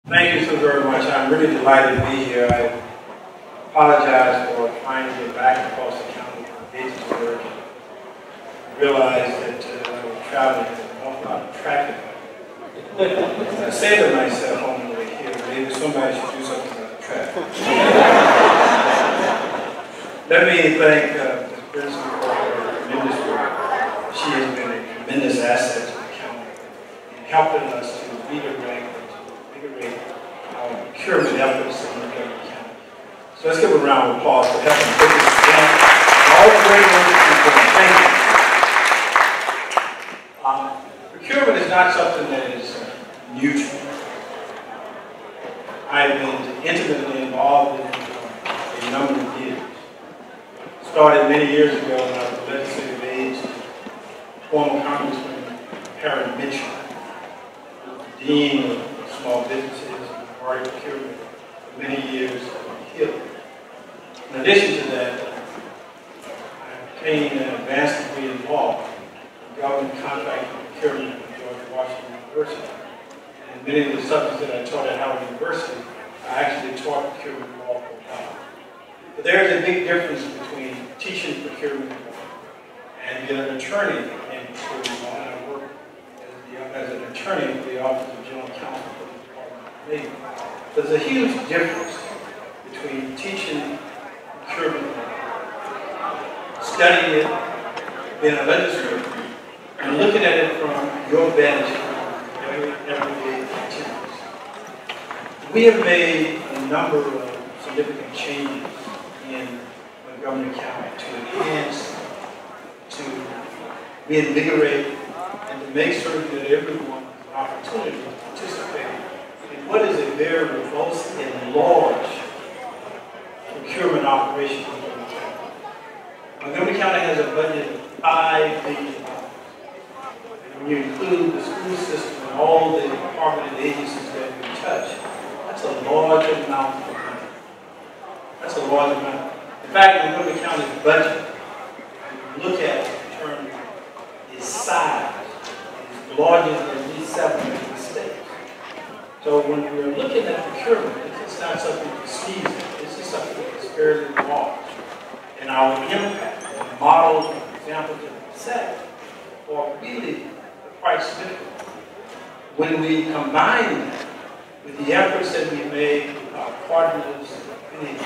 Thank you so very much. I'm really delighted to be here. I apologize for trying to get back across the county for business work. I realized that I was traveling with an awful lot of traffic. I said to myself on the way here, maybe somebody should do something about the traffic. Let me thank Ms. Benson for her tremendous work. She has been a tremendous asset to the county in helping us to reinvigorate our procurement efforts in Montgomery County. So let's give a round of applause for helping put this together. All the great work that you've done. Thank you. Procurement is not something that is new to me. I've been intimately involved in it for a number of years. Started many years ago when I was legislative age. Former Congressman Harry Mitchell, Dean of Small Businesses and Procurement for many years on the Hill. In addition to that, I obtained an advanced degree in law in government contract and procurement at George Washington University. And many of the subjects that I taught at Howard University, I actually taught procurement law for a while. But there's a big difference between teaching procurement and being an attorney in procurement law. And I work as an attorney for the Office of General Counsel for the Department of Labor. There's a huge difference between teaching procurement law, studying it, being a legislator, and looking at it from your vantage point, everyday activities. We have made a number of significant changes in Montgomery County to enhance, to reinvigorate, and to make certain that everyone has an opportunity to participate in what is a very robust and large procurement operation in Montgomery County. Montgomery County has a budget of $5 billion. And when you include the school system and all the department and agencies that we touch, that's a large amount of money. That's a large amount. In fact, Montgomery County's budget, when you look at it in terms of its size, is larger than at least 7 of the states. So when we're looking at procurement, it's not something to seize it. This is something that's fairly large. And our impact and models and examples that we set are really quite significant. When we combine that with the efforts that we made with our partners and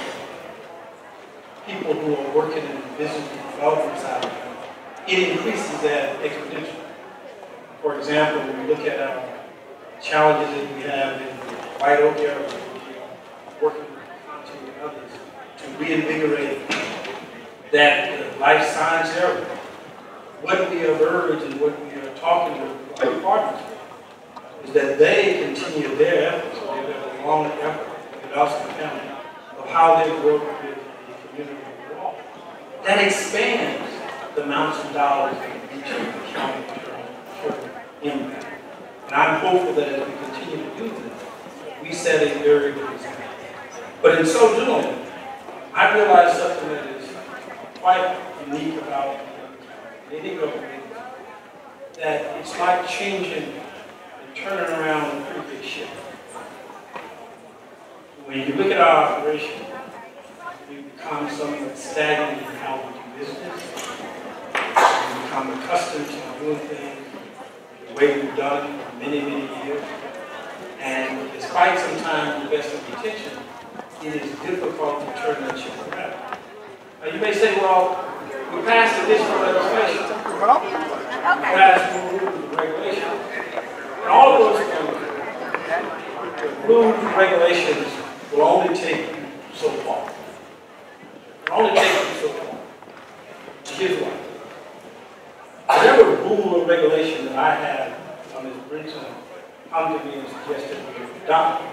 people who are working in the business development side of it, it increases that exponentially. For example, when we look at our challenges that we have in the White Oak area, we are working with Conti and others to reinvigorate that life science area. What we have urged and what we are talking to our partners is that they continue their efforts. They've got a long effort in Austin County of how they work with the community overall. That expands the amounts of dollars that each of the county impact. And I'm hopeful that as we continue to do this, we set a very good example. But in so doing, I realized something that is quite unique about any government, that it's like changing and turning around a pretty big ship. When you look at our operation, we become somewhat stagnant in how we do business. We become accustomed to doing things the way we've done it for many, many years. And despite sometimes the best of intention, it is difficult to turn that ship around. Now you may say, well, we passed additional legislation. We passed new rules and regulations. And all of those things, rules and regulations will only take you so far. Will only take you so far. Here's why. Whatever rule or regulation that I have on Ms. Brinson come to me and suggested we adopt,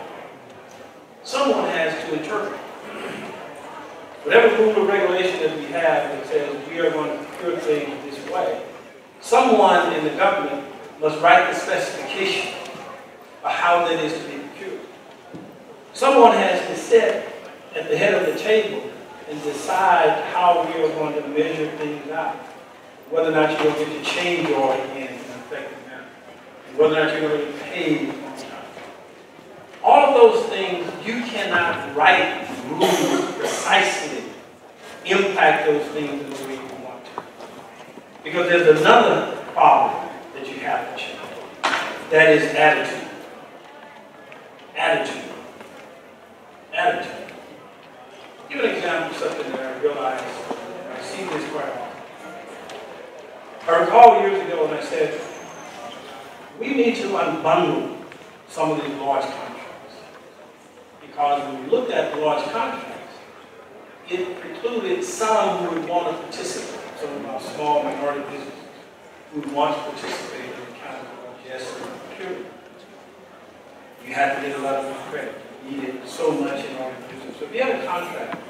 someone has to interpret. Whatever rule or regulation that we have that says we are going to procure things this way, someone in the government must write the specification of how that is to be procured. Someone has to sit at the head of the table and decide how we are going to measure things out. Whether or not you're going to get your change order in an effective manner. And whether or not you're going to get paid on time. All of those things, you cannot write rules precisely, impact those things in the way you want to. Because there's another problem that you have to change. That is attitude. Attitude. Attitude. Give an example of something that I realized, and I see this quite often. I recall years ago when I said, we need to unbundle some of these large contracts. Because when we looked at the large contracts, it precluded some who would want to participate, some of our small minority businesses who would want to participate in the kind of yes and procurement. You had to get a lot of credit. You needed so much in order to do it. So if you had a contract,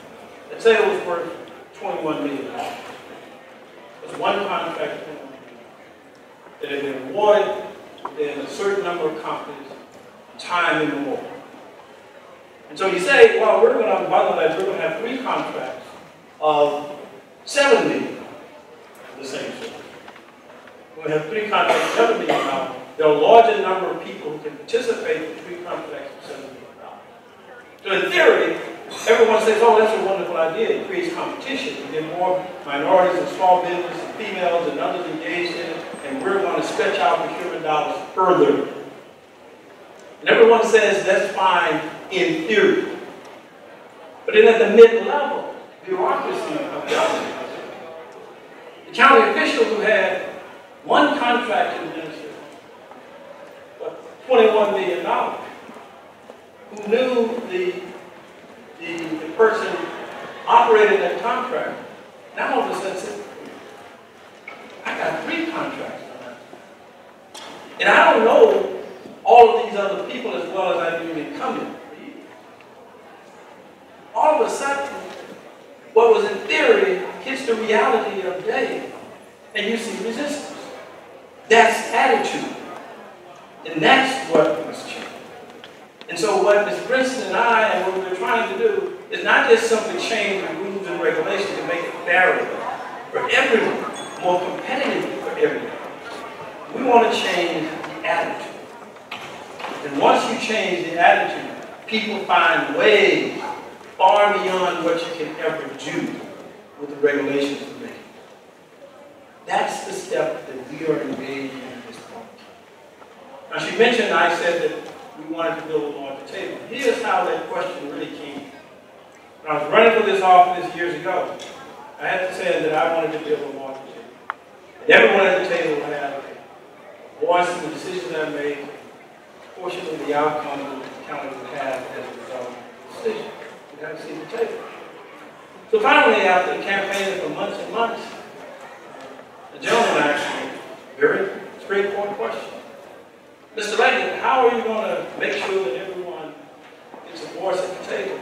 let's say it was worth $21 million. There's one contract that had been awarded within a certain number of companies, time immemorial. And so you say, well, we're going to unbundle that. We're going to have 3 contracts of $7 million of the same sort. We're going to have 3 contracts of $7 million. There are a larger number of people who can participate in 3 contracts of $7 million. So in theory, everyone says, oh, that's a wonderful idea. It creates competition. We get more minorities and small business and females and others engaged in it, and we're going to stretch our procurement dollars further. And everyone says that's fine in theory. But then at the mid-level, bureaucracy of government, the county official who had one contract to administer, $21 million, who knew the person operating that contract, now all of a sudden said, I got 3 contracts on that. And I don't know all of these other people as well as I do the incumbent. All of a sudden, what was in theory hits the reality of day, and you see resistance. That's attitude. And that's what must change. And so what Ms. Princeton and I, and what we're trying to do, is not just simply change the rules and regulations to make it fairer for everyone, more competitive for everyone. We want to change the attitude. And once you change the attitude, people find ways far beyond what you can ever do with the regulations we're making. That's the step that we are engaged in at this point. Now, she mentioned, I said that we wanted to build a larger table. Here's how that question really came. When I was running for this office years ago, I had to say that I wanted to build a larger table. And everyone at the table would have a voice in the decisions I made, a portion of the outcome that the county would have as a result of the decision. We'd have to see the table. So finally, after campaigning for months and months, the gentleman asked me a very straightforward question. Mr. Leggett, how are you going to make sure that everyone gets a voice at the table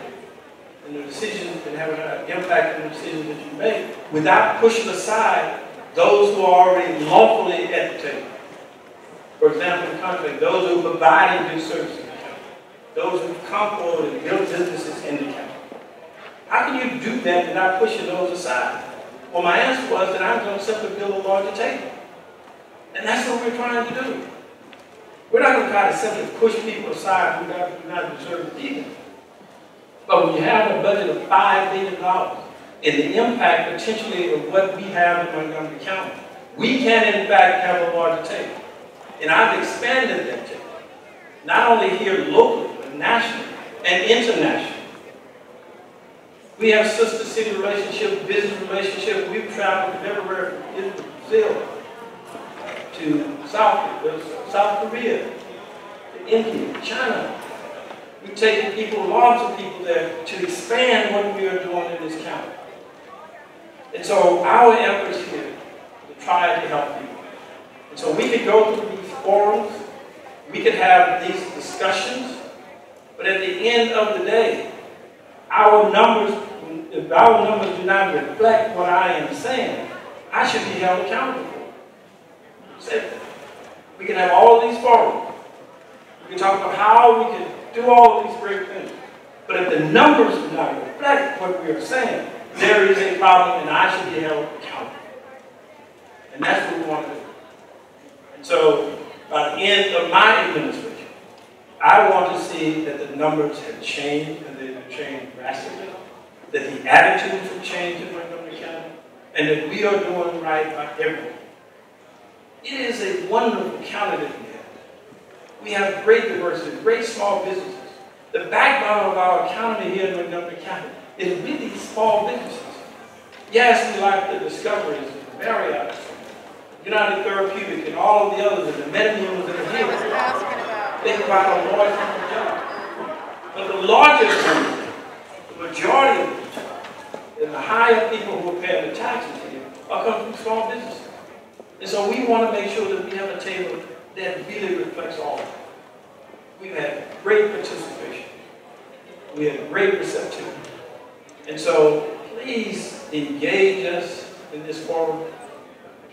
and the decisions can have an impact on the decisions that you make without pushing aside those who are already lawfully at the table? For example, in the contract, those who provide and do services in the county, those who come forward and build businesses in the county. How can you do that without pushing those aside? Well, my answer was that I'm going to simply build a larger table. And that's what we're trying to do. We're not going to try to simply push people aside who do not deserve it either. But when you have a budget of $5 billion and the impact potentially of what we have in Montgomery County, we can in fact have a larger table. And I've expanded that table, not only here locally, but nationally and internationally. We have sister city relationships, business relationships. We've traveled everywhere from Brazil to South Korea, to India, China. We've taken people, lots of people there to expand what we are doing in this county. And so our efforts here to try to help people. And so we could go through these forums, we could have these discussions, but at the end of the day, our numbers, if our numbers do not reflect what I am saying, I should be held accountable for. We can have all of these forums. We can talk about how we can do all of these great things. But if the numbers do not reflect what we are saying, there is a problem and I should be held accountable. And that's what we want to do. And so, by the end of my administration, I want to see that the numbers have changed, and they have changed drastically, that the attitudes have changed in Montgomery County, and that we are doing right by everyone. It is a wonderful county that we have. We have great diversity, great small businesses. The backbone of our economy here in Montgomery County is really small businesses. Yes, we like the Discoveries and the Marriotts, United Therapeutic, and all of the others, and the MedMills and the Hills. They provide a large number of jobs. But the largest number, the majority of them, and the higher people who are paying the taxes here are coming from small businesses. And so we want to make sure that we have a table that really reflects all of it. We've had great participation. We had great receptivity. And so please engage us in this forum.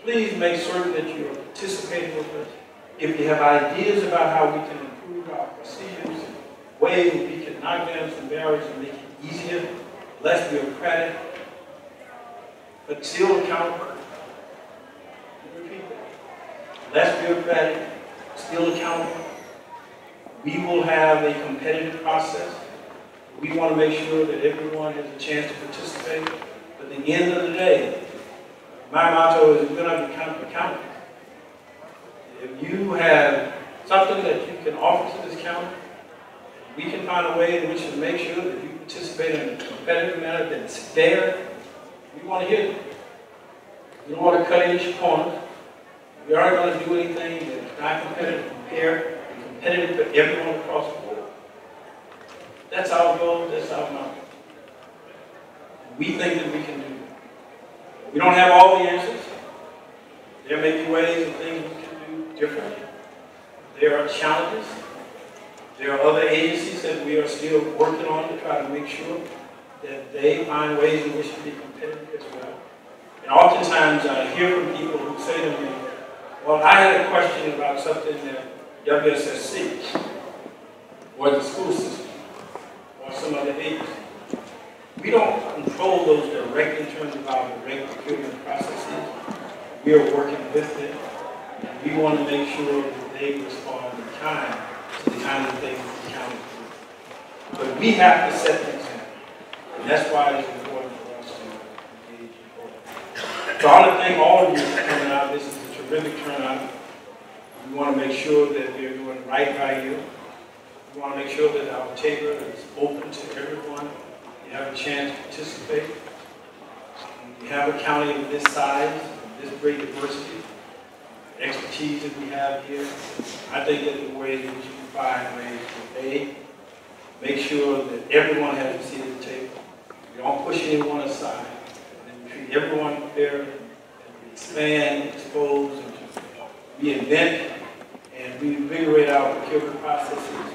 Please make certain that you are participating with us. If you have ideas about how we can improve our procedures, ways that we can knock down some barriers and make it easier, less bureaucratic, but still accountable. Less bureaucratic, still accountable. We will have a competitive process. We want to make sure that everyone has a chance to participate. But at the end of the day, my motto is we're going to be accountable. If you have something that you can offer to this county, we can find a way in which to make sure that you participate in a competitive manner that's fair. We want to hear it. We don't want to cut any corners. We aren't going to do anything that's not competitive, fair, and competitive for everyone across the board. That's our goal, that's our motto. We think that we can do that. We don't have all the answers. There may be ways and things we can do differently. There are challenges. There are other agencies that we are still working on to try to make sure that they find ways in which to be competitive as well. And oftentimes I hear from people who say to me, well, I had a question about something that WSSC or the school system or some other agency. We don't control those directly in terms of our direct procurement processes. We are working with them, and we want to make sure that they respond in time to the kind of things the county do. But we have to set things up, and that's why it's important for us to engage in both. So I want to thank all of you for coming out. This is a terrific turnout. We want to make sure that we are doing right by you. We want to make sure that our table is open to everyone. You have a chance to participate. We have a county of this size, this great diversity, expertise that we have here. I think that the ways in which you can find ways to make sure that everyone has a seat at the table. We don't push anyone aside. And we treat everyone fairly. We expand, expose, and reinvent, and reinvigorate our procurement processes.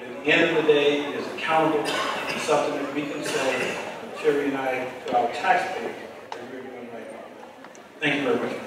At the end of the day, it is accountable and something that we can say, Sherry and I, to our taxpayers, that we're doing right now. Thank you very much.